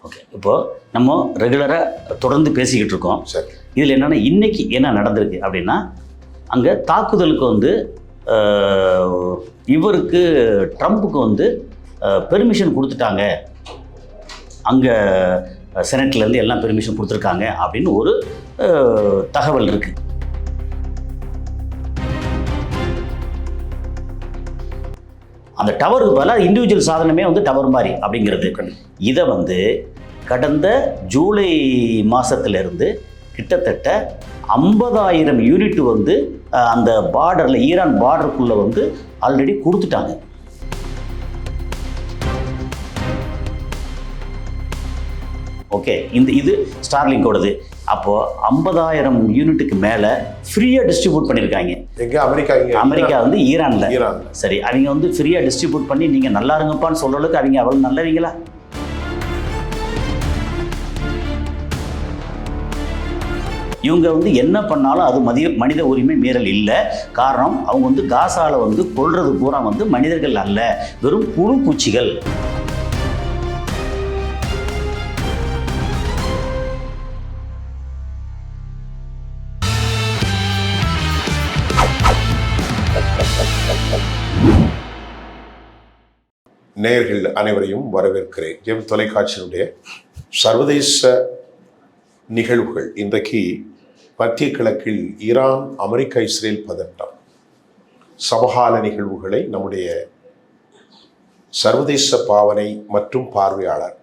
Okay, இப்போது நம்ம ரெகுலராக தொடர்ந்து பேசிக்கிட்டு இருக்கோம். சரி. இதில் என்னென்னா இன்றைக்கி என்ன நடந்திருக்கு அப்படின்னா, அங்கே தாக்குதலுக்கு வந்து இவருக்கு ட்ரம்ப்புக்கு வந்து பெர்மிஷன் கொடுத்துட்டாங்க, அங்கே செனட்லேருந்து எல்லாம் பெர்மிஷன் கொடுத்துருக்காங்க அப்படின்னு ஒரு தகவல் இருக்குது. அந்த டவருக்கு பதிலாக இண்டிவிஜுவல் சாதனமே வந்து டவர் மாதிரி அப்படிங்கிறது. இதை வந்து கடந்த ஜூலை மாதத்துலேருந்து கிட்டத்தட்ட 50,000 யூனிட் வந்து அந்த பார்டரில் ஈரான் பார்டருக்குள்ளே வந்து ஆல்ரெடி கொடுத்துட்டாங்க. ஓகே, இது ஸ்டார்லிங்கோடது. அப்போது 50,000 யூனிட்டுக்கு மேலே ஃப்ரீயாக டிஸ்ட்ரிபியூட் பண்ணியிருக்காங்க. எங்கே? அமெரிக்கா வந்து ஈரானில். சரி, அவங்க வந்து ஃப்ரீயாக டிஸ்ட்ரிபியூட் பண்ணி நீங்கள் நல்லா இருங்கப்பான்னு சொல்கிறதுக்கு அவங்க அவ்வளோ நல்லவங்களா? இவங்க வந்து என்ன பண்ணாலும் அது மனித உரிமை மீறல் இல்லை. காரணம், அவங்க வந்து காசாவில் வந்து கொல்றது பூரா வந்து மனிதர்கள் அல்ல, வெறும் புழு பூச்சிகள். நேயர்கள் அனைவரையும் வரவேற்கிறேன். ஜெம் தொலைக்காட்சியினுடைய சர்வதேச நிகழ்வுகள். இன்றைக்கு மத்திய கிழக்கில் ஈரான் அமெரிக்கா இஸ்ரேல் பதட்டம், சமகால நிகழ்வுகளை நம்முடைய சர்வதேச பாவனை மற்றும் பார்வையாளர்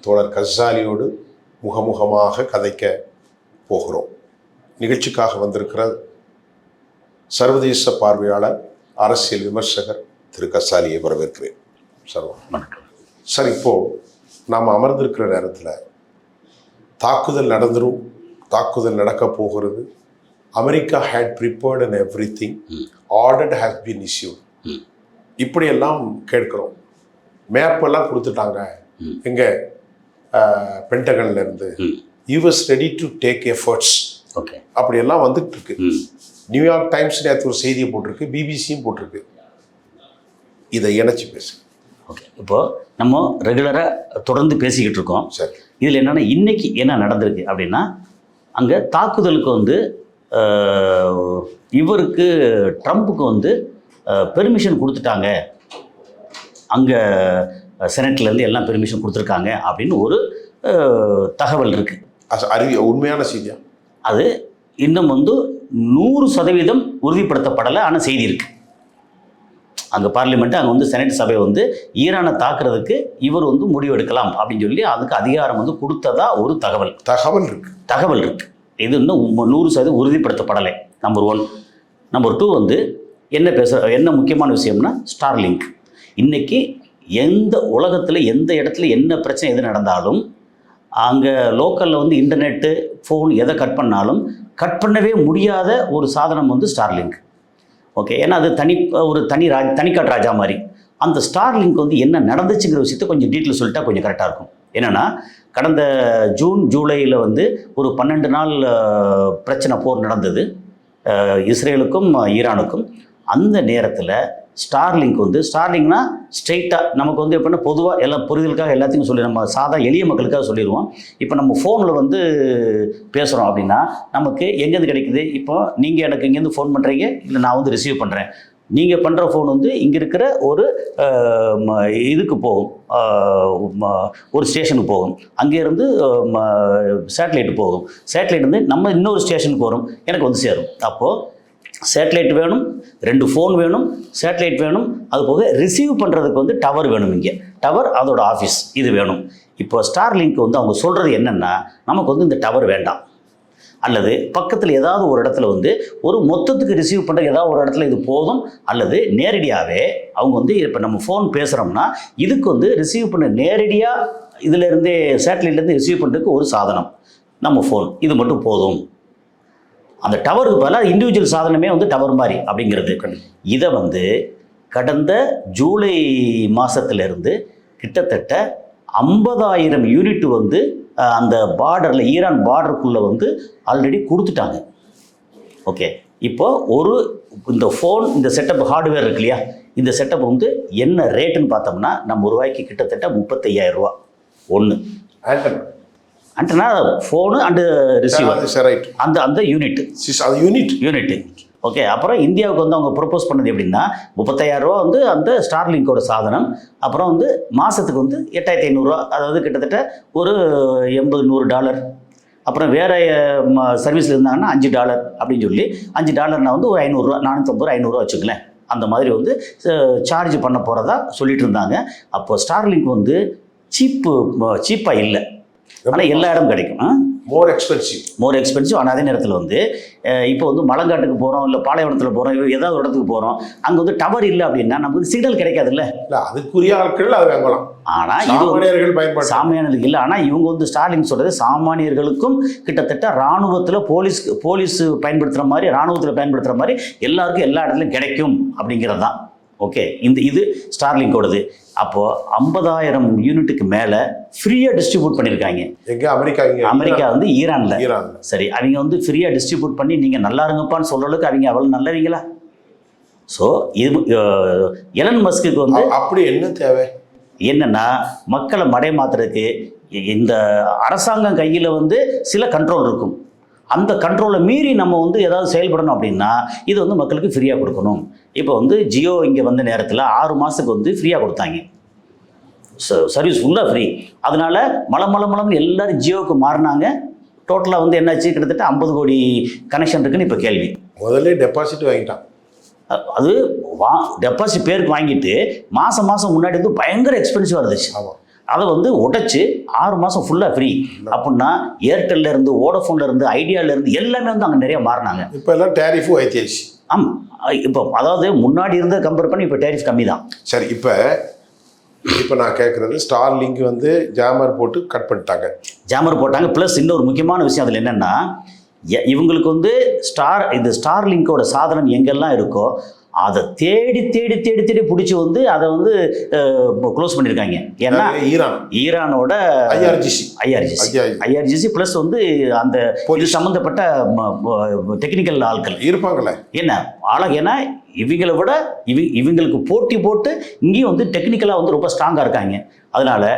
தோழர் கஸ்ஸாலியோடு முகமுகமாக கதைக்க போகிறோம். நிகழ்ச்சிக்காக வந்திருக்கிற சர்வதேச பார்வையாளர், அரசியல் விமர்சகர் திரு கஸ்ஸாலியை வரவேற்கிறேன். சார் வணக்கம் சார். இப்போது நாம் அமர்ந்திருக்கிற நேரத்தில் தாக்குதல் நடந்துடும், தாக்குதல் நடக்க போகிறது. America had prepared and everything, ordered has been issued, இப்படியெல்லாம் கேட்குறோம். மேப்பெல்லாம் கொடுத்துட்டாங்க எங்கே பென்டகன்லேருந்து. US ready to take efforts, okay, அப்படியெல்லாம் வந்துட்டு இருக்கு. நியூயார்க் டைம்ஸ் நேற்று ஒரு செய்தியை போட்டிருக்கு, பிபிசியும் போட்டிருக்கு. இதை இணைச்சி பேசு. ஓகே, இப்போது நம்ம ரெகுலராக தொடர்ந்து பேசிக்கிட்டு இருக்கோம். சரி. இதில் என்னென்னா இன்றைக்கி என்ன நடந்திருக்கு அப்படின்னா, அங்கே தாக்குதலுக்கு வந்து இவருக்கு ட்ரம்ப்புக்கு வந்து பெர்மிஷன் கொடுத்துட்டாங்க, அங்கே செனட்லேருந்து எல்லாம் பெர்மிஷன் கொடுத்துருக்காங்க அப்படின்னு ஒரு தகவல் இருக்குது. உண்மையான செய்தியா? அது இன்னும் வந்து 100% உறுதிப்படுத்தப்படலை, ஆனால் செய்தி இருக்குது. அங்கே பார்லிமெண்ட்டு, அங்கே வந்து செனட் சபை வந்து ஈரானை தாக்குறதுக்கு இவர் வந்து முடிவெடுக்கலாம் அப்படின்னு சொல்லி அதுக்கு அதிகாரம் வந்து கொடுத்ததா ஒரு தகவல் இருக்குது. இது இன்னும் 100% உறுதிப்படுத்தப்படலை. நம்பர் 1. நம்பர் 2 வந்து என்ன முக்கியமான விஷயம்னா, ஸ்டார்லிங்க். இன்றைக்கி எந்த உலகத்தில் எந்த இடத்துல என்ன பிரச்சனை எது நடந்தாலும் அங்கே லோக்கலில் வந்து இன்டர்நெட்டு, ஃபோன் எதை கட் பண்ணாலும் கட் பண்ணவே முடியாத ஒரு சாதனம் வந்து ஸ்டார்லிங்க். ஓகே, ஏன்னா அது தனிக்காட்டு ராஜா மாதிரி. அந்த ஸ்டார்லிங்க் வந்து என்ன நடந்துச்சுங்கிற விஷயத்தை கொஞ்சம் டீட்டெயில் சொல்லிட்டா கொஞ்சம் கரெக்டாக இருக்கும். என்னென்னா, கடந்த ஜூலையில் வந்து ஒரு 12 நாள் போர் நடந்தது இஸ்ரேலுக்கும் ஈரானுக்கும். அந்த நேரத்தில் ஸ்டார்லிங்க்னா ஸ்ட்ரெயிட்டாக நமக்கு வந்து எப்படின்னா, பொதுவாக எல்லாம் புரிதலுக்காக எல்லாத்தையும் சொல்லி நம்ம சாதா எளிய மக்களுக்காக சொல்லிடுவோம். இப்போ நம்ம ஃபோனில் வந்து பேசுகிறோம் அப்படின்னா நமக்கு எங்கேருந்து கிடைக்குது? இப்போ நீங்கள் எனக்கு இங்கேருந்து ஃபோன் பண்ணுறீங்க, இல்லை நான் வந்து ரிசீவ் பண்ணுறேன். நீங்கள் பண்ணுற ஃபோன் வந்து இங்கே இருக்கிற ஒரு இதுக்கு போகும், ஒரு ஸ்டேஷனுக்கு போகும். அங்கேருந்து சேட்டலைட்டு போகும். சேட்டலைட் வந்து நம்ம இன்னொரு ஸ்டேஷனுக்கு வரும், எனக்கு வந்து சேரும். அப்போது சேட்டலைட் வேணும், 2 ஃபோன் வேணும், சேட்டலைட் வேணும், அது போக ரிசீவ் பண்ணுறதுக்கு வந்து டவர் வேணும். இங்கே டவர், அதோட ஆஃபீஸ், இது வேணும். இப்போ ஸ்டார்லிங்க் வந்து அவங்க சொல்கிறது என்னென்னா, நமக்கு வந்து இந்த டவர் வேண்டாம், அல்லது பக்கத்தில் ஏதாவது ஒரு இடத்துல வந்து ஒரு மொத்தத்துக்கு ரிசீவ் பண்ணுற ஏதாவது ஒரு இடத்துல இது போதும், அல்லது நேரடியாகவே அவங்க வந்து இப்போ நம்ம ஃபோன் பேசுகிறோம்னா இதுக்கு வந்து ரிசீவ் பண்ண நேரடியாக இதிலேருந்தே சேட்டலைட்லேருந்து ரிசீவ் பண்ணுறதுக்கு ஒரு சாதனம் நம்ம ஃபோன், இது மட்டும் போதும். அந்த டவருக்கு பதிலாக இண்டிவிஜுவல் சாதனமே வந்து டவர் மாதிரி அப்படிங்கிறது. இதை வந்து கடந்த ஜூலை மாதத்துலேருந்து கிட்டத்தட்ட 50,000 யூனிட் வந்து அந்த பார்டரில் ஈரான் பார்டருக்குள்ளே வந்து ஆல்ரெடி கொடுத்துட்டாங்க. ஓகே, இப்போ இந்த ஃபோன், இந்த செட்டப் ஹார்ட்வேர் இருக்கு இல்லையா, இந்த செட்டப் வந்து என்ன ரேட்டுன்னு பார்த்தோம்னா நம்ம ரூபாய்க்கு கிட்டத்தட்ட 35,000 ரூபா. ஒன்று. Antenna antenna phone and receiver, right, அந்த அந்த யூனிட் அது யூனிட். ஓகே. அப்புறம் இந்தியாவுக்கு வந்து அவங்க ப்ரொப்போஸ் பண்ணது எப்படின்னா 35,000 ரூபா வந்து அந்த ஸ்டார்லிங்கோட சாதனம். அப்புறம் வந்து மாதத்துக்கு வந்து 8,500 அதாவது கிட்டத்தட்ட ஒரு $80-100. அப்புறம் வேறு சர்வீஸில் இருந்தாங்கன்னா $5 அப்படின்னு சொல்லி $5 வந்து ஒரு $500, 450, $500 வச்சுக்கலேன். அந்த மாதிரி வந்து சார்ஜ் பண்ண போகிறதா சொல்லிட்டு இருந்தாங்க. அப்போ ஸ்டார்லிங்க் வந்து சீப்பாக இல்லை, ஆனால் எல்லா இடம் கிடைக்கும். மோர் எக்ஸ்பென்சிவ். ஆனால் அதே நேரத்தில் வந்து இப்போ வந்து மலைக்காட்டுக்கு போகிறோம், இல்லை பாலைவனத்தில் போகிறோம், ஏதாவது ஒரு இடத்துக்கு போகிறோம், அங்கே வந்து டவர் இல்லை அப்படின்னா நமக்கு சிக்னல் கிடைக்காதுல்ல. இல்லை, அதுக்குரிய ஆட்கள் அதை வாங்கலாம். ஆனால் சாமானியர்கள் பயன்படுத்த சாமானியர்களுக்கு இல்லை. ஆனால் இவங்க வந்து ஸ்டார்லிங்க் சொல்கிறது சாமானியர்களுக்கும் கிட்டத்தட்ட இராணுவத்தில் போலீஸ் பயன்படுத்துகிற மாதிரி, இராணுவத்தில் பயன்படுத்துகிற மாதிரி எல்லாருக்கும் எல்லா இடத்துலையும் கிடைக்கும் அப்படிங்கிறது தான். ஓகே, இது ஸ்டார்லிங்கோடது. அப்போது 50,000 யூனிட்டுக்கு மேலே ஃப்ரீயாக டிஸ்ட்ரிபியூட் பண்ணியிருக்காங்க. எங்கே? அமெரிக்கா வந்து ஈரானில். சரி, அவங்க வந்து ஃப்ரீயாக டிஸ்ட்ரிபியூட் பண்ணி நீங்கள் நல்லா இருங்கப்பான்னு சொல்கிற அளவுக்கு அவங்க அவ்வளோ நல்லவங்களா? ஸோ இது எலன் மஸ்க்கு வந்து அப்படி என்ன தேவை? என்னென்னா மக்களை மடை மாற்றுறதுக்கு இந்த அரசாங்கம் கையில் வந்து சில கண்ட்ரோல் இருக்கும். அந்த கண்ட்ரோலை மீறி நம்ம வந்து ஏதாவது செயல்படணும் அப்படின்னா இது வந்து மக்களுக்கு ஃப்ரீயாக கொடுக்கணும். இப்போ வந்து ஜியோ இங்கே வந்த நேரத்தில் 6 மாதத்துக்கு வந்து ஃப்ரீயாக கொடுத்தாங்க, சர்வீஸ் ஃபுல்லாக ஃப்ரீ. அதனால் மலம்னு எல்லோரும் ஜியோவுக்கு மாறினாங்க. டோட்டலாக வந்து என்னாச்சு, கிட்டத்தட்ட 50 கோடி கனெக்ஷன் இருக்குன்னு இப்போ கேள்வி. முதல்ல டெபாசிட் வாங்கிட்டான். அது டெபாசிட் பேருக்கு வாங்கிட்டு மாதம் முன்னாடி வந்து பயங்கர எக்ஸ்பென்சிவாக இருந்துச்சு. ஆமாம், அதை வந்து உடைச்சு 6 மாதம் ஃபுல்லாக ஃப்ரீ அப்படின்னா ஏர்டெல்லேருந்து, வோடஃபோன்லேருந்து, ஐடியாவிலேருந்து எல்லாமே வந்து அங்கே நிறைய மாறினாங்க. இப்போ எல்லாம் டேரிஃபும் ஐத்தியாச்சு. ஆமாம், இப்போ அதாவது முன்னாடி இருந்த கம்பேர் பண்ணி இப்போ டேரிஃப் கம்மி தான். சரி, இப்போ நான் கேட்குறது ஸ்டார்லிங்க் வந்து ஜாமர் போட்டு கட் பண்ணிட்டாங்க. ஜாமர் போட்டாங்க. ப்ளஸ் இன்னொரு முக்கியமான விஷயம் அதில் என்னென்னா, இவங்களுக்கு வந்து ஸ்டார்லிங்கோட சாதனம் எங்கெல்லாம் இருக்கோ அதை தேடி பிடிச்சி வந்து அதை வந்து க்ளோஸ் பண்ணியிருக்காங்க. ஏன்னா ஈரானோட ஐஆர்ஜிசி ப்ளஸ் வந்து அந்த இது சம்மந்தப்பட்ட டெக்னிக்கல் ஆட்கள் இருப்பாங்களே. என்ன ஏன்னா இவங்களை விட இவங்களுக்கு போட்டி போட்டு இங்கேயும் வந்து டெக்னிக்கலாக வந்து ரொம்ப ஸ்ட்ராங்காக இருக்காங்க. அதனால்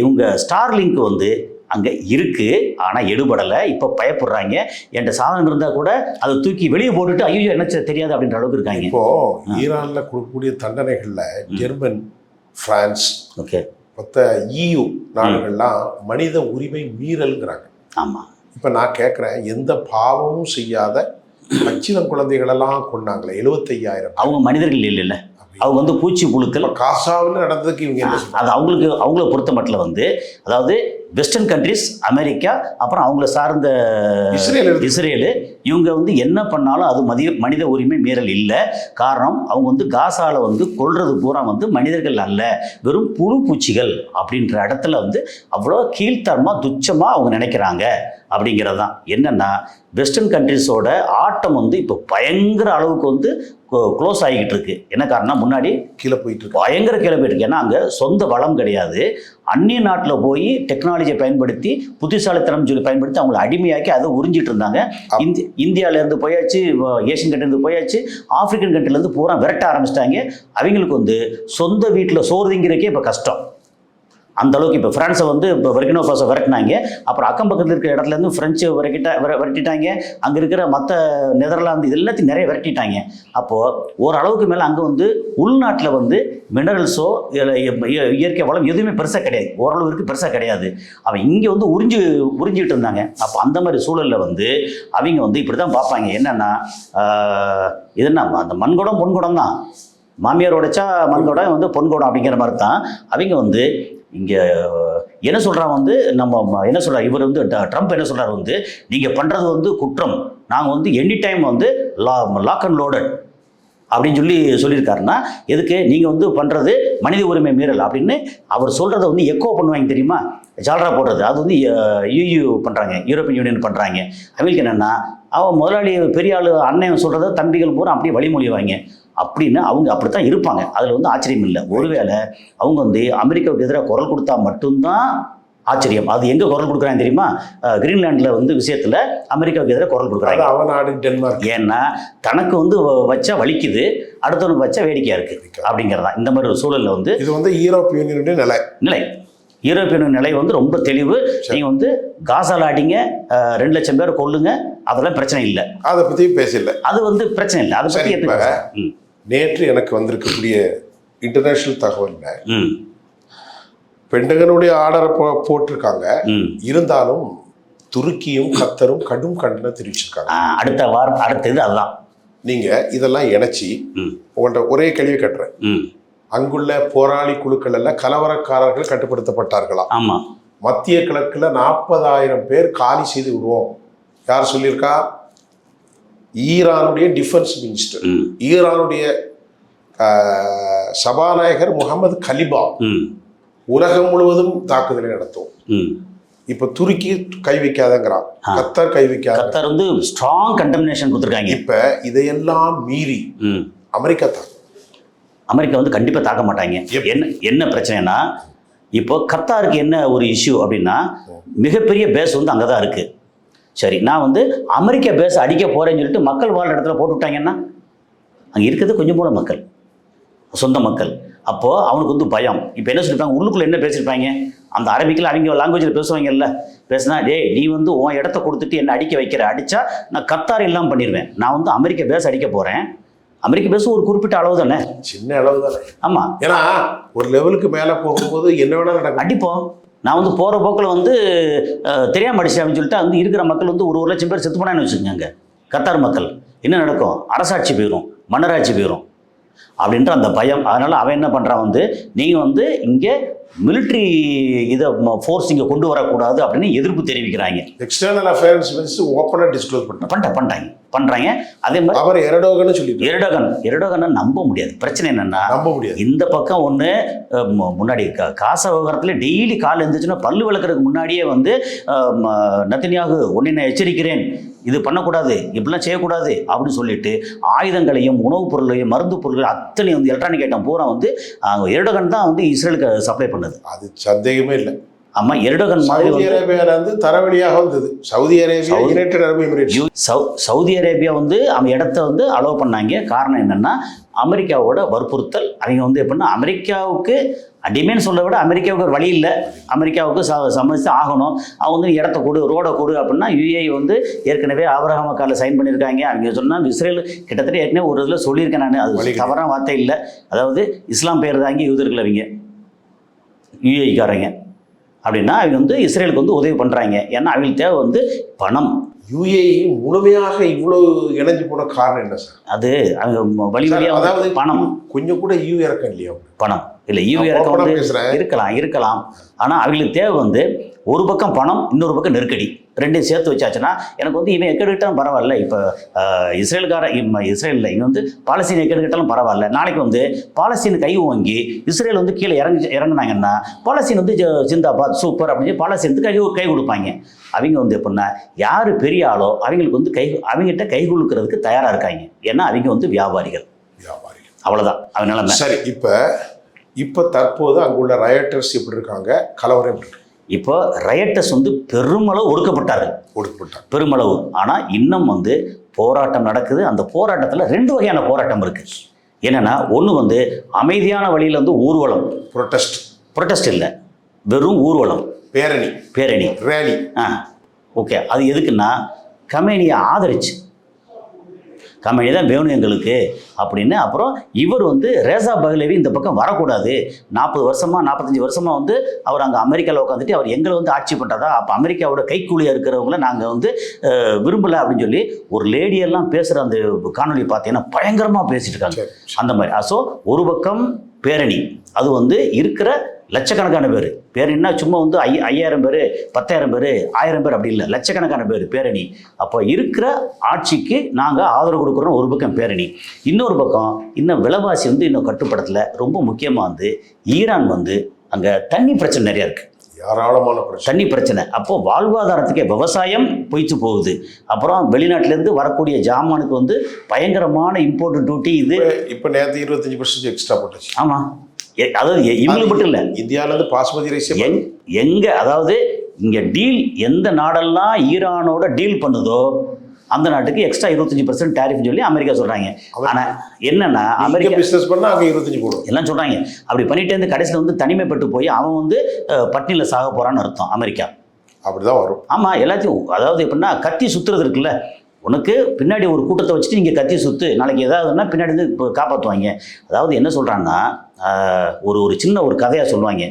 இவங்க ஸ்டார்லிங்க் வந்து அங்கே இருக்குது, ஆனால் எடுபடலை. இப்போ பயப்படுறாங்க. என்கிட்ட சாதனம் இருந்தால் கூட அதை தூக்கி வெளியே போட்டுட்டு ஐயோ என்ன தெரியாது அப்படின்ற அளவுக்கு இருக்காங்க. இப்போது ஈரானில் கொடுக்கக்கூடிய தண்டனைகளில் ஜெர்மன், பிரான்ஸ், ஓகே, மொத்த EU நாடுகள்லாம் மனித உரிமை மீறல்ங்கிறாங்க. ஆமாம். இப்போ நான் கேட்குறேன், எந்த பாவமும் செய்யாத பச்சிளம் குழந்தைகளெல்லாம் கொண்டாங்களே 75,000. அவங்க மனிதர்கள் இல்லைல்ல, அவங்க வந்து பூச்சி புழுக்கள். காசாவில் நடந்ததுக்கு இவங்க என்ன அது அவங்கள பொறுத்த மட்டும் வந்து அதாவது வெஸ்டர்ன் கண்ட்ரிஸ், அமெரிக்கா, அப்புறம் அவங்கள சார்ந்த இஸ்ரேலு, இவங்க வந்து என்ன பண்ணாலும் அது மனித உரிமை மீறல் இல்லை. காரணம், அவங்க வந்து காசாவில் வந்து கொல்றது பூரா வந்து மனிதர்கள் அல்ல, வெறும் புழு பூச்சிகள் அப்படின்ற இடத்துல வந்து அவ்வளோ கீழ்த்தரமாக துச்சமாக அவங்க நினைக்கிறாங்க அப்படிங்கிறது தான். என்னென்னா வெஸ்டர்ன் கண்ட்ரிஸோட ஆட்டம் வந்து இப்போ பயங்கர அளவுக்கு வந்து க்ளோஸ் ஆகிக்கிட்டு இருக்கு. என்ன காரணம், முன்னாடி கீழே போயிட்டு இருக்கு, பயங்கர கீழே போயிட்டு இருக்கு. ஏன்னா அங்கே சொந்த வளம் கிடையாது. அந்நிய நாட்டில் போய் டெக்னாலஜியை பயன்படுத்தி, புத்திசாலித்தனம் சொல்லி பயன்படுத்தி அவங்களை அடிமையாக்கி அதை உறிஞ்சிட்டு இருந்தாங்க. இந்தியாவிலேருந்து போயாச்சு, ஏஷியன் கண்ட்ரிலேருந்து போயாச்சு, ஆப்பிரிக்கன் கண்ட்ரிலேருந்து பூரா விரட்ட ஆரம்பிச்சிட்டாங்க. அவங்களுக்கு வந்து சொந்த வீட்டில் சோறு திங்கிறதுக்கே இப்போ கஷ்டம். அந்த அளவுக்கு இப்போ ஃப்ரான்ஸை வந்து இப்போ பர்கினோ ஃபாசோ விரட்டினாங்க. அப்புறம் அக்கம் பக்கத்தில் இருக்கிற இடத்துலேருந்து ஃப்ரெஞ்சு விரட்டிட்டாங்க. அங்கே இருக்கிற மற்ற நெதர்லாந்து இது எல்லாத்தையும் நிறைய விரட்டிட்டாங்க. அப்போது ஓரளவுக்கு மேலே அங்கே வந்து உள்நாட்டில் வந்து மினரல்ஸோ இயற்கை வளம் எதுவுமே பெருசாக கிடையாது, ஓரளவுக்கு பெருசாக கிடையாது. அவன் இங்கே வந்து உறிஞ்சிக்கிட்டு இருந்தாங்க. அப்போ அந்த மாதிரி சூழலில் வந்து அவங்க வந்து இப்படி தான் பார்ப்பாங்க. என்னென்னா இது என்ன, அந்த மண்குடம் பொன்குடம் தான், மாமியார் உடைச்சா மண்குடம் வந்து பொன்குடம் அப்படிங்கிற மாதிரி தான் அவங்க வந்து இங்கே என்ன சொல்கிறான் வந்து நம்ம என்ன சொல்கிறார் இவர் வந்து ட்ரம்ப் என்ன சொல்கிறார் வந்து, நீங்கள் பண்ணுறது வந்து குற்றம், நாங்கள் வந்து எனி டைம் வந்து லாக் அண்ட் லோடட் அப்படின்னு சொல்லியிருக்காருன்னா எதுக்கு நீங்கள் வந்து பண்ணுறது மனித உரிமை மீறல் அப்படின்னு அவர் சொல்கிறத வந்து எக்கோ பண்ணுவாங்க தெரியுமா, ஜால்ரா போடுறது. அது வந்து EU பண்ணுறாங்க, யூரோப்பியன் யூனியன் பண்ணுறாங்க. அவங்களுக்கு என்னென்னா அவன் முதலாளி பெரிய ஆள் அண்ணன் சொல்கிறத தம்பிகள் பூரா அப்படியே வழிமொழிவாங்க அப்படின்னு அவங்க அப்படித்தான் இருப்பாங்க. அதில் வந்து ஆச்சரியம் இல்லை. ஒருவேளை அவங்க வந்து அமெரிக்காவுக்கு எதிராக குரல் கொடுத்தா மட்டும்தான் ஆச்சரியம். அது எங்கே குரல் கொடுக்குறாங்க தெரியுமா, கிரீன்லாண்டில் வந்து விஷயத்தில் அமெரிக்காவுக்கு எதிராக குரல் கொடுக்குறாங்க. அவநாடு டென்மார்க். ஏன்னா தனக்கு வந்து வச்சா வலிக்குது, அடுத்தவனுக்கு வச்சா வேடிக்கையாக இருக்குது அப்படிங்கிறதான். இந்த மாதிரி ஒரு சூழலில் வந்து இது வந்து யூரோப் யூனியனுடைய நிலை. யூரோப்பியன் நிலை வந்து ரொம்ப தெளிவு. நீங்கள் வந்து காசால அடிங்க, 2 லட்சம் பேரை கொல்லுங்க, அதெல்லாம் பிரச்சனை இல்லை. அதை பற்றி பேசல, அது வந்து பிரச்சனை இல்லை. அதை பற்றி நேற்று எனக்கு வந்திருக்கக்கூடிய இன்டர்நேஷனல் தகவலில் பெண்டகனுடைய ஆர்டரை போட்டிருக்காங்க. இருந்தாலும் துருக்கியும் கத்தரும் கடும் கண்டனம் தெரிவிச்சிருக்காங்க. அடுத்த இது அதுதான். நீங்கள் இதெல்லாம் இணைச்சி உங்கள்கிட்ட ஒரே கேள்வி கட்டுறேன். அங்குள்ள போராளி குழுக்கள் எல்லாம் கலவரக்காரர்கள் கட்டுப்படுத்தப்பட்டார்களா? ஆமாம். மத்திய கிழக்கில் 40,000 பேர் காலி செய்து விடுவோம். யார் சொல்லியிருக்கா? ஈரானுடைய டிஃபென்ஸ் மினிஸ்டர், ஈரானுடைய சபாநாயகர் முகமது கலிபா உலகம் முழுவதும் தாக்குதலை நடத்தும். இப்ப துருக்கி கை வைக்காதங்கிறான், கத்தர் கை வைக்காத. கத்தர் வந்து ஸ்ட்ராங் கண்டெம்னேஷன் கொடுத்துருக்காங்க. இப்ப இதையெல்லாம் மீறி அமெரிக்கா அமெரிக்கா வந்து கண்டிப்பாக தாக்க மாட்டாங்க. என்ன பிரச்சனைனா, இப்போ கத்தாருக்கு என்ன ஒரு இஷ்யூ அப்படின்னா, மிகப்பெரிய பேஸ் வந்து அங்கே தான் இருக்குது. சரி, நான் வந்து அமெரிக்கா பேஸ் அடிக்க போகிறேன்னு சொல்லிட்டு மக்கள் வாழ்கிற இடத்துல போட்டு விட்டாங்கன்னா, அங்கே இருக்கிறது கொஞ்சம் போல மக்கள், சொந்த மக்கள். அப்போது அவனுக்கு வந்து பயம். இப்போ என்ன சொல்லியிருப்பாங்க, உள்ளுக்குள்ளே என்ன பேசியிருப்பாங்க, அந்த அரபிக்கில் அவங்க லாங்குவேஜில் பேசுவாங்கல்ல, பேசுனா டேய் நீ வந்து உன் இடத்த கொடுத்துட்டு என்ன அடிக்க வைக்கிற, அடித்தா நான் கத்தார் எல்லாம் பண்ணிடுவேன், நான் வந்து அமெரிக்கா பேஸ் அடிக்க போகிறேன். அமெரிக்க பேச ஒரு குறிப்பிட்ட அளவு தானே, சின்ன அளவு தானே. ஆமாம், ஏன்னா ஒரு லெவலுக்கு மேலே போகும்போது என்ன வேணா நடக்கும், அடிப்போம். நான் வந்து போகிற போக்கில் வந்து தெரியாமல் அடிச்சேன் அப்படின்னு சொல்லிட்டு வந்து இருக்கிற மக்கள் வந்து 1 லட்சம் பேர் செத்து போனான்னு வச்சுக்கோங்க. கத்தார் மக்கள் என்ன நடக்கும், அரசாட்சி போயிடும், மன்னராட்சி போயிடும் அப்படின்ற அந்த பயம். அதனால் அவன் என்ன பண்ணுறான் வந்து, நீங்கள் வந்து இங்கே மிலிட்ரி இதை ஃபோர்ஸ் இங்கே கொண்டு வரக்கூடாது அப்படின்னு எதிர்ப்பு தெரிவிக்கிறாங்க. எக்ஸ்டர்னல் அஃபேர்ஸ் மினிஸ்டர் ஓப்பனாக டிஸ்க்ளோஸ் பண்ணுறாங்க. அதே மாதிரி அவர் எரடோகன் சொல்லிட்டு எரடோகனை நம்ப முடியாது. பிரச்சனை என்னன்னா, நம்ப முடியாது. இந்த பக்கம் ஒன்று முன்னாடி காச விவகாரத்தில் டெய்லி காலை எழுந்துச்சுன்னா பல்லு விளக்குறதுக்கு முன்னாடியே வந்து நெத்தன்யாகு ஒன்றை நான் எச்சரிக்கிறேன், இது பண்ணக்கூடாது, இப்படிலாம் செய்யக்கூடாது அப்படின்னு சொல்லிட்டு ஆயுதங்களையும் உணவுப் பொருளையும் மருந்து பொருட்கள் அத்தனை வந்து எலக்ட்ரானிக் ஐட்டம் பூரா வந்து எரடோகன் தான் வந்து இஸ்ரேலுக்கு சப்ளை பண்ணது. அது சந்தேகமே இல்லை. ஆமா, எரடோகன் சவுதி அரேபியால இருந்து தரவழியாக வந்தது. சவுதி அரேபியா, யுனைடெட் அரபு எமிரேட்ஸ், சவுதி அரேபியா வந்து அவங்க இடத்த வந்து அலோவ் பண்ணாங்க. காரணம் என்னன்னா, அமெரிக்காவோட வற்புறுத்தல். அவங்க வந்து எப்படின்னா, அமெரிக்காவுக்கு அடிமைன்னு சொல்ல விட அமெரிக்காவுக்கு ஒரு வழி இல்லை, அமெரிக்காவுக்கு சம்மதித்து ஆகணும். அவங்க வந்து இடத்த கொடு, ரோடை கொடு அப்படின்னா யுஏஇ வந்து ஏற்கனவே ஆபிரகாம் அக்கார்டில் சைன் பண்ணியிருக்காங்க. அவங்க சொன்னால் இஸ்ரேல் கிட்டத்தட்ட ஏற்கனவே ஒரு இதில் சொல்லியிருக்கேன் நான், அது தவறான வார்த்தை இல்லை. அதாவது இஸ்லாம் பேர் தாங்கி யூதர்கள் அவங்க யுஏஇக்காரங்க அப்படின்னா அவங்க வந்து இஸ்ரேலுக்கு வந்து உதவி பண்ணுறாங்க. ஏன்னா அவங்களுக்கு தேவை வந்து பணம். யுஏஇ முழுமையாக இவ்வளவு இணைஞ்சு போன காரணம் என்ன சார்? அது அவங்க வழி வழியாக, அதாவது பணம். கொஞ்சம் கூட யூ இறக்கம் இல்லையா? பணம் இல்லை, யூ இறக்கம் வந்து இருக்கலாம். ஆனால் அவங்களுக்கு தேவை வந்து ஒரு பக்கம் பணம், இன்னொரு பக்கம் நெருக்கடி, ரெண்டையும் சேர்த்து வச்சாச்சுன்னா எனக்கு வந்து இவன் எக்கெடுக்கிட்டாலும் பரவாயில்ல. இப்போ இஸ்ரேலில் இங்கே வந்து பாலஸ்தீன் எக்கெடுக்கிட்டாலும் பரவாயில்ல. நாளைக்கு வந்து பாலஸ்தீன் கை வாங்கி இஸ்ரேல் வந்து கீழே இறங்குனாங்கன்னா பாலஸ்தீன் வந்து ஜிந்தாபாத் சூப்பர் அப்படின்னு பாலஸ்தீனுக்கு கை கொடுப்பாங்க. அவங்க வந்து எப்படின்னா, யார் பெரிய ஆளோ அவங்களுக்கு வந்து அவங்ககிட்ட கை கொடுக்கறதுக்கு தயாராக இருக்காங்க. ஏன்னா அவங்க வந்து வியாபாரிகள். அவ்வளோதான் அவங்க நிலைமை. சரி, இப்போ தற்போது அங்குள்ள ரயட்டர்ஸ் எப்படி இருக்காங்க, கலவரம் எப்படி? இப்போ ரயட்டர்ஸ் வந்து பெருமளவு ஒடுக்கப்பட்டார்கள், பெருமளவு. ஆனால் இன்னும் வந்து போராட்டம் நடக்குது. அந்த போராட்டத்தில் 2 வகையான போராட்டம் இருக்குது. என்னென்னா, ஒன்று வந்து அமைதியான வழியில் வந்து ஊர்வலம், ப்ரொட்டஸ்ட் இல்லை, வெறும் ஊர்வலம், பேரணி ரேலி. ஓகே, அது எதுக்குன்னா கமேனியை ஆதரிச்சு, கமேனி தான் வேணும் எங்களுக்கு அப்படின்னு. அப்புறம் இவர் வந்து ரேசா பஹ்லவி இந்த பக்கம் வரக்கூடாது, 40 வருஷமா 45 வருஷமாக வந்து அவர் அங்கே அமெரிக்காவில் உட்காந்துட்டு அவர் எங்களை வந்து ஆட்சி பண்ணுறதா, அப்போ அமெரிக்காவோட கைக்கூலியாக இருக்கிறவங்கள நாங்கள் வந்து விரும்பலை அப்படின்னு சொல்லி ஒரு லேடியெல்லாம் பேசுகிற அந்த காணொலி பார்த்தீங்கன்னா பயங்கரமாக பேசிட்டு இருக்காங்க. அந்த மாதிரி. ஸோ ஒரு பக்கம் பேரணி, அது வந்து இருக்கிற லட்சக்கணக்கான பேர். பேரணின்னா சும்மா வந்து 5000 பேர், 10,000 பேர், 1000 பேர் அப்படி இல்லை, லட்சக்கணக்கான பேர் பேரணி. அப்போ இருக்கிற ஆட்சிக்கு நாங்கள் ஆதரவு கொடுக்குறோம் ஒரு பக்கம் பேரணி. இன்னொரு பக்கம் இன்னும் விலைவாசி வந்து இன்னும் கட்டுப்படத்தில். ரொம்ப முக்கியமாக வந்து ஈரான் வந்து அங்கே தண்ணி பிரச்சனை நிறையா இருக்குது, ஏராளமான தண்ணி பிரச்சனை. அப்போது வாழ்வாதாரத்துக்கே விவசாயம் பொய்த்து போகுது. அப்புறம் வெளிநாட்டிலேருந்து வரக்கூடிய ஜாமானுக்கு வந்து பயங்கரமான இம்போர்ட் டியூட்டி. இது இப்போ நேரத்து 25% எக்ஸ்ட்ரா போட்டுச்சு. ஆமாம், அதாவது இவங்களுக்கு மட்டும் இல்லை, இந்தியாவிலேருந்து பாஸ்மதி ரைஸ் எங்கே, அதாவது இங்கே டீல் எந்த நாடெல்லாம் ஈரானோட டீல் பண்ணுதோ அந்த நாட்டுக்கு எக்ஸ்ட்ரா 25% டேரிஃப் சொல்லி அமெரிக்கா சொல்கிறாங்க. ஆனால் என்னன்னா அமெரிக்கா பிஸ்னஸ் பண்ணால் அங்கே 25 போடும் எல்லாம் சொல்கிறாங்க. அப்படி பண்ணிட்டே இருந்து கடைசியில் வந்து தனிமைப்பட்டு போய் அவன் வந்து பட்டினியில் சாக போகிறான்னு அர்த்தம் அமெரிக்கா. அப்படிதான் வரும். ஆமாம், எல்லாத்தையும் அதாவது எப்படின்னா கத்தி சுற்றுறது இருக்குல்ல, உனக்கு பின்னாடி ஒரு கூட்டத்தை வச்சுட்டு நீங்கள் கத்தி சுற்று, நாளைக்கு ஏதாவதுன்னா பின்னாடி வந்து இப்போ காப்பாற்றுவாங்க. அதாவது என்ன சொல்கிறான்னா ஒரு சின்ன ஒரு கதையாக சொல்லுவாங்க.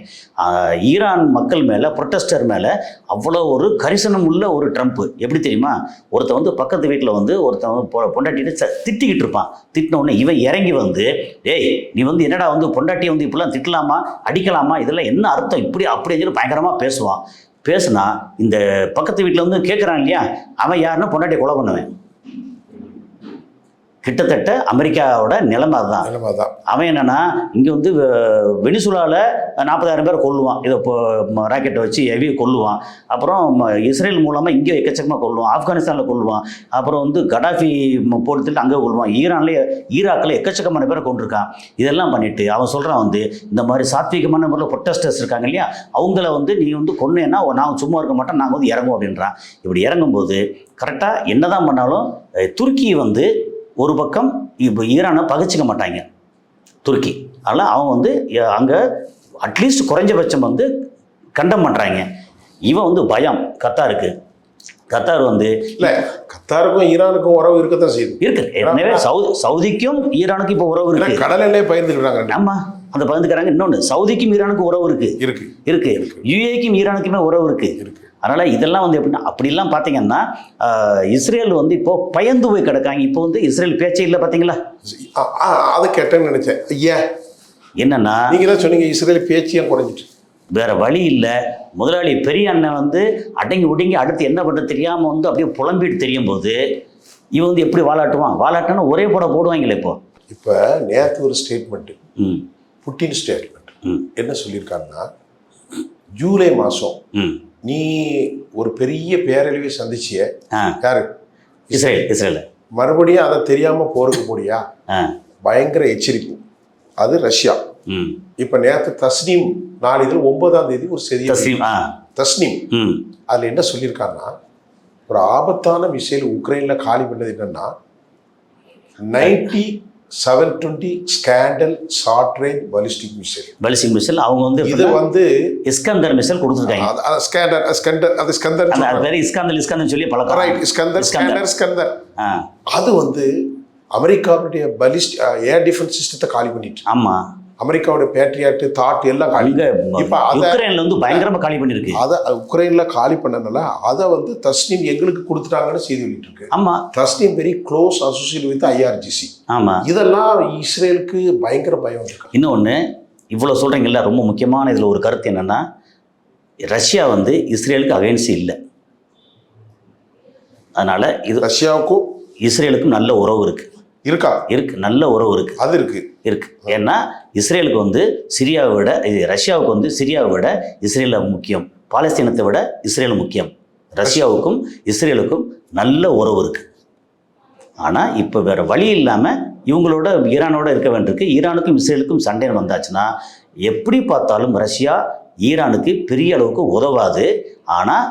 ஈரான் மக்கள் மேலே ப்ரொட்டஸ்டர் மேலே அவ்வளோ ஒரு கரிசனம் உள்ள ஒரு ட்ரம்ப். எப்படி தெரியுமா, ஒருத்தன் வந்து பக்கத்து வீட்டில் வந்து ஒருத்தன் பொண்டாட்டிட்டு திட்டிக்கிட்டு இருப்பான். திட்டின உடனே இவன் இறங்கி வந்து, டேய் நீ வந்து என்னடா வந்து பொண்டாட்டியை வந்து இப்படிலாம் திட்டலாமா, அடிக்கலாமா, இதெல்லாம் என்ன அர்த்தம், இப்படி அப்படின்னு சொல்லி பயங்கரமாக பேசுவான். பேசுனா இந்த பக்கத்து வீட்டில் வந்து கேட்குறான் இல்லையா, அவன் யாருன்னா பொண்டாட்டியை கொலை பண்ணுவேன். கிட்டத்தட்ட அமெரிக்காவோட நிலைமை அதுதான். அவன் என்னன்னா இங்கே வந்து வெனிசுலாவில் 40,000 பேரை கொல்லுவான், இதை இப்போ ராக்கெட்டை வச்சு ஹெவியை கொல்லுவான். அப்புறம் இஸ்ரேல் மூலமாக இங்கே எக்கச்சக்கமாக கொல்லுவான், ஆப்கானிஸ்தானில் கொல்லுவான். அப்புறம் வந்து கடாஃபி போட்டுட்டு அங்கே கொல்லுவான். ஈராக்கில் எக்கச்சக்கமான பேரை கொண்டிருக்கான். இதெல்லாம் பண்ணிட்டு அவன் சொல்கிறான் வந்து இந்த மாதிரி சாத்வீகமான முறையில் ப்ரொட்டஸ்டர்ஸ் இருக்காங்க இல்லையா, அவங்கள வந்து நீ வந்து கொன்னேன்னா நான் சும்மா இருக்க மாட்டேன், நாங்கள் வந்து இறங்குவோம் அப்படின்றான். இப்படி இறங்கும்போது கரெக்டாக என்ன தான் பண்ணாலும் துருக்கி வந்து ஒரு பக்கம் இப்போ ஈரானை பகைச்சிக்க மாட்டாங்க துருக்கி. அதனால் அவன் வந்து அங்கே அட்லீஸ்ட் குறைஞ்சபட்சம் வந்து கண்டம் பண்ணுறாங்க. இவன் வந்து பயம் கத்தாருக்கு. கத்தார் வந்து இல்லை, கத்தாருக்கும் ஈரானுக்கும் உறவு இருக்கத்தான் செய்யுது. இருக்குது. எனவே சவுதிக்கும் ஈரானுக்கும் இப்போ உறவு இருக்குது. கடல் எல்லையை பகிர்ந்துக்கிறாங்க. ஆமாம், அந்த பகிர்ந்துக்கிறாங்க. இன்னொன்று சவுதிக்கும் ஈரானுக்கும் உறவு இருக்கு. யுஏக்கும் ஈரானுக்குமே உறவு இருக்கு. அதனால் இதெல்லாம் வந்து எப்படின்னா அப்படிலாம் பார்த்தீங்கன்னா இஸ்ரேல் வந்து இப்போது பயந்து போய் கிடக்காங்க. இப்போ வந்து இஸ்ரேல் பேச்சே இல்லை பார்த்தீங்களா. அதை கேட்டேன்னு நினச்சேன். ஐயா என்னன்னா நீங்கள் தான் சொன்னீங்க இஸ்ரேல் பேச்சியாக குறைஞ்சிட்டு வேற வழி இல்லை. முதலாளி பெரிய அண்ணன் வந்து அடங்கி ஒடுங்கி அடுத்து என்ன பண்ணுறது தெரியாமல் வந்து அப்படியே புலம்பிட்டு தெரியும் போது இவன் வந்து எப்படி வாலாட்டானா ஒரே போடுவாங்களே. இப்போ நேற்று ஒரு ஸ்டேட்மெண்ட்டு, புட்டின் ஸ்டேட்மெண்ட் என்ன சொல்லியிருக்காங்கன்னா, ஜூலை மாதம் நீ ஒரு பெரிய பேரழிவை சந்திச்சிய யாரு, இஸ்ரேல் மறுபடியும் அதை தெரியாம போருக்கு போடியா, பயங்கர எச்சரிப்பு. அது ரஷ்யா. இப்ப நேற்று தஸ்னீம் நாளிதழ் 9ஆம் தேதி ஒரு செய்தி, தஸ்னீம் அதுல என்ன சொல்லியிருக்காங்கன்னா, ஒரு ஆபத்தான மிசைல் உக்ரைன்ல காலி பண்ணது என்னன்னா 720 scandal short range ballistic missile. அவங்க வந்து இது வந்து இஸ்கந்தர் மிசைல் கொடுத்துருக்காங்க. இஸ்கந்தர் சொல்லி பழக்கம். இஸ்கந்தர் அது வந்து அமெரிக்காவுடைய ஏர் டிஃபென்ஸ் சிஸ்டத்தை காலி பண்ணிட்டு. ஆமா, அமெரிக்காவோட பேட்ரியாட் தாட் எல்லாம் காலி. இப்போ உக்ரைன்ல வந்து பயங்கரமா காலி பண்ணிருக்கு. அதை உக்ரைன்ல காலி பண்ணனால அதை வந்து தஸ்னீம் எங்களுக்கு கொடுத்துட்டாங்கன்னு செய்தி வெளியிட்டு இருக்கு. ஆமா, Thasneem very close associate with IRGC. ஆமா, இதெல்லாம் இஸ்ரேலுக்கு பயங்கர பயம் இருக்கு. இன்னொன்று இவ்வளவு சொல்றீங்கல்ல, ரொம்ப முக்கியமான இதுல ஒரு கருத்து என்னன்னா, ரஷ்யா வந்து இஸ்ரேலுக்கு அகைன்ஸ்ட் இல்லை. அதனால இது ரஷ்யாவுக்கும் இஸ்ரேலுக்கும் நல்ல உறவு இருக்கு. நல்ல உறவு இருக்கு. அது இருக்கு. ஏன்னா இஸ்ரேலுக்கு வந்து சிரியாவை விட, ரஷ்யாவுக்கு வந்து சிரியாவை விட இஸ்ரேல முக்கியம், பாலஸ்தீனத்தை விட இஸ்ரேல் முக்கியம். ரஷ்யாவுக்கும் இஸ்ரேலுக்கும் நல்ல உறவு இருக்கு. ஆனால் இப்போ வேற வழி இல்லாமல் இவங்களோட ஈரானோட இருக்க வேண்டியிருக்கு. ஈரானுக்கும் இஸ்ரேலுக்கும் சண்டை வந்தாச்சுன்னா எப்படி பார்த்தாலும் ரஷ்யா ஈரானுக்கு பெரிய அளவுக்கு உதவாது. ஆனால்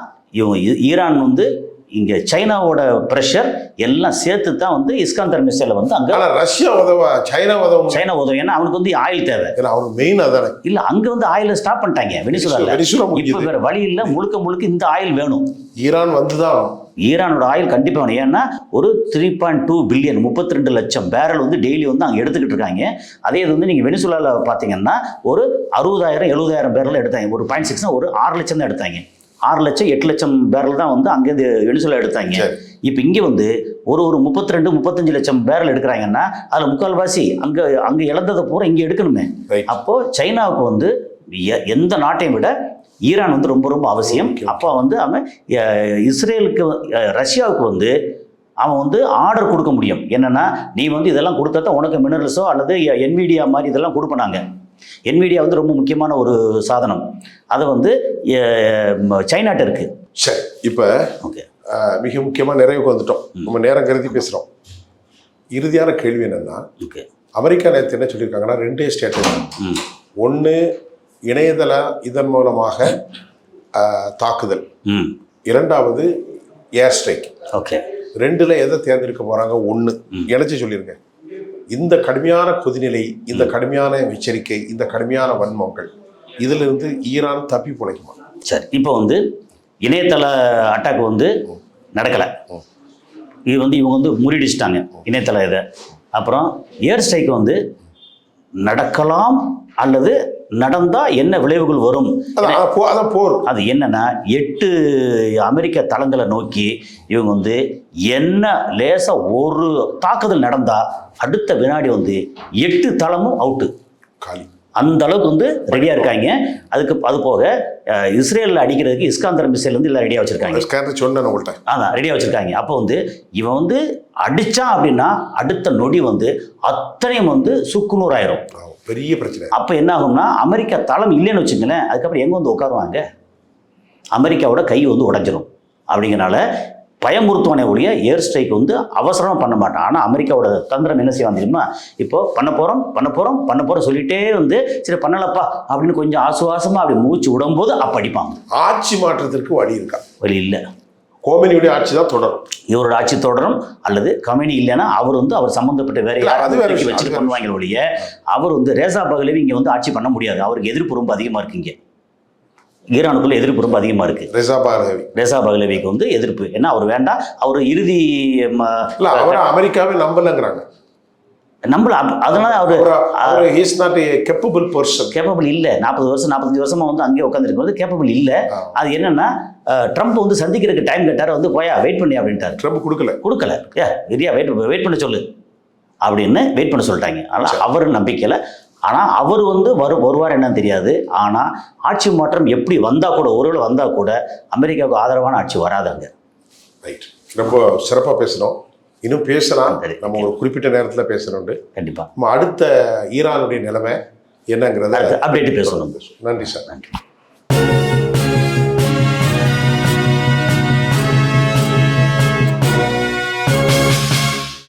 ஈரான் வந்து இங்கே சைனாவோட ப்ரெஷர் எல்லாம் சேர்த்து தான் வந்து இஸ்கந்தர் மிசைலை வந்து அங்கே ரஷ்யா சைனா உதவும். ஏன்னா அவனுக்கு வந்து ஆயில் தேவை. அவனுக்கு மெயின் அதானே. இல்லை, அங்கே வந்து ஆயிலை ஸ்டாப் பண்ணிட்டாங்க வெனிசுலாவில். இப்போ வேறு வழி இல்லை, முழுக்க இந்த ஆயில் வேணும். ஈரான் வந்துதான் ஈரானோட ஆயில் கண்டிப்பாக வேணும். ஏன்னா ஒரு 3.2 பில்லியன் 32 லட்சம் பேரல் வந்து டெய்லி வந்து அங்கே எடுத்துக்கிட்டு இருக்காங்க. அதே இது வந்து நீங்கள் வெனிசுலாவில் பார்த்தீங்கன்னா ஒரு 60,000-70,000 பேரல் எடுத்தாங்க. ஒரு 0.6 ஒரு 6 லட்சம் தான் எடுத்தாங்க. 6 லட்சம் 8 லட்சம் பேரல் தான் வந்து அங்கேருந்து வெனிசுலா எடுத்தாங்க. இப்போ இங்கே வந்து ஒரு 32-35 லட்சம் பேரல் எடுக்கிறாங்கன்னா அதில் முக்கால்வாசி அங்கே இழந்ததை பூரா இங்கே எடுக்கணுமே. அப்போது சைனாவுக்கு வந்து எந்த நாட்டையும் விட ஈரான் வந்து ரொம்ப ரொம்ப அவசியம். அப்போ வந்து அவன் இஸ்ரேலுக்கு ரஷ்யாவுக்கு வந்து அவன் வந்து ஆர்டர் கொடுக்க முடியும். என்னென்னா, நீ வந்து இதெல்லாம் கொடுத்தா தான் உனக்கு மினரல்ஸோ அல்லது NVIDIA மாதிரி இதெல்லாம் கொடுப்பனாங்க. NVIDIA வந்து ரொம்ப முக்கியமான ஒரு சாதனம். அதை வந்து சைனாட்ட இருக்கு. சரி, இப்போ ஓகே, மிக முக்கியமாக நிறைவுக்கு வந்துட்டோம். நம்ம நேரம் கருதி பேசுகிறோம். இறுதியான கேள்வி என்னென்னா, அமெரிக்கா நேற்று என்ன சொல்லியிருக்காங்கன்னா, 2 ஸ்டேட்மெண்ட். ஒன்று, இணையதள இதன் மூலமாக தாக்குதல். இரண்டாவது ஏர் ஸ்ட்ரைக். ஓகே, 2ல் எதை தேர்ந்தெடுக்க போறாங்க? 1 இணைச்சு சொல்லிருங்க. இந்த கடுமையான கொதிநிலை, இந்த கடுமையான எச்சரிக்கை, இந்த கடுமையான வன்மங்கள், இதுல இருந்து ஈரான் தப்பி பிழைக்குமா? சரி, இப்போ வந்து இணையதள அட்டாக் வந்து நடக்கலை. இது வந்து இவங்க வந்து முறியடிச்சிட்டாங்க இணையதள இதை. அப்புறம் ஏர் ஸ்ட்ரைக் வந்து நடக்கலாம் அல்லது நடந்தால் என்ன விளைவுகள் வரும், அதான் போர். அது என்னன்னா 8 அமெரிக்க தளங்களை நோக்கி இவங்க வந்து என்ன லேசாக ஒரு தாக்குதல் நடந்தால் அடுத்த வினாடி வந்து 8 தளமும் அவுட்டு, காலி. அந்த அளவுக்கு வந்து ரெடியாக இருக்காங்க. அது போக இஸ்ரேலில் அடிக்கிறதுக்கு இஸ்காந்தர் மிசைல் வந்து எல்லாம் ரெடியாக வச்சுருக்காங்க. சொன்னேன் உங்கள்கிட்ட. அதான் ரெடியாக வச்சுருக்காங்க. அப்போ வந்து இவன் வந்து அடித்தான் அப்படின்னா அடுத்த நொடி வந்து அத்தனையும் வந்து சுக்குநூறு ஆயிரும். பெரிய பிரச்சனை. அப்போ என்ன ஆகும்னா அமெரிக்கா தளம் இல்லைன்னு வச்சுங்களேன், அதுக்கப்புறம் எங்கே வந்து உட்காருவாங்க? அமெரிக்காவோட கை வந்து உடைஞ்சிரும். அப்படிங்கிறனால பயமுறுத்துவனை ஒழிய ஏர் ஸ்ட்ரைக் வந்து அவசரமாக பண்ண மாட்டான். ஆனால் அமெரிக்காவோட தந்திரம் என்ன செய்வாங்க தெரியுமா? இப்போ பண்ண போகிறோம் சொல்லிட்டே வந்து சரி பண்ணலப்பா அப்படின்னு கொஞ்சம் ஆசுவாசமாக அப்படி மூச்சு விடும்போது அப்போ அடிப்பாங்க. ஆட்சி மாற்றத்திற்கு வழி இருக்கா? வழி இல்லை. கோமெனியுடைய ஆட்சி தான் தொடரும். இவரோட ஆட்சி தொடரும். அல்லது கமெனி இல்லைன்னா அவர் வந்து அவர் சம்மந்தப்பட்ட வேற யாரும் வச்சு பண்ணுவாங்க ஒழிய அவர் வந்து ரேசா பகலவி இங்கே வந்து ஆட்சி பண்ண முடியாது. அவருக்கு எதிர்ப்பு ரொம்ப அதிகமாக இருக்கு. இங்கே ஈரானுக்குள்ள எதிர்ப்பு ரொம்ப அதிகமாக இருக்கு. ரேசா பகலவிக்கு வந்து எதிர்ப்பு. ஏன்னா அவர் வேண்டாம், அவர் இறுதி அமெரிக்காவே நம்பலங்கிறாங்க. நம்மள அதனால கேப்பபிள் இல்லை. 40 வருஷம் 45 வருஷமா வந்து அங்கேயே உட்காந்துருக்கும் கேப்பபிள் இல்லை. அது என்னன்னா ட்ரம்ப் வந்து சந்திக்கிறதுக்கு டைம் கேட்டார், வந்து போயா வெயிட் பண்ணி அப்படின்ட்டார். ட்ரம்ப் கொடுக்கல வெறியா வெயிட் பண்ண சொல்லு அப்படின்னு வெயிட் பண்ண சொல்லிட்டாங்க. ஆனால் அவர் நம்பிக்கையில். ஆனால் அவர் வந்து வருவார் என்னன்னு தெரியாது. ஆனால் ஆட்சி மாற்றம் எப்படி வந்தால் கூட, ஒருவேளை வந்தால் கூட அமெரிக்காவுக்கு ஆதரவான ஆட்சி வராதாங்க. ரைட், ரொம்ப சிறப்பாக பேசணும். இன்னும் பேசலாம். நம்ம ஒரு குறிப்பிட்ட நேரத்தில் பேசணும். கண்டிப்பாக நம்ம அடுத்த ஈரானுடைய நிலைமை என்னங்கிறத அப்டேட் பேசணும். நன்றி சார். நன்றி.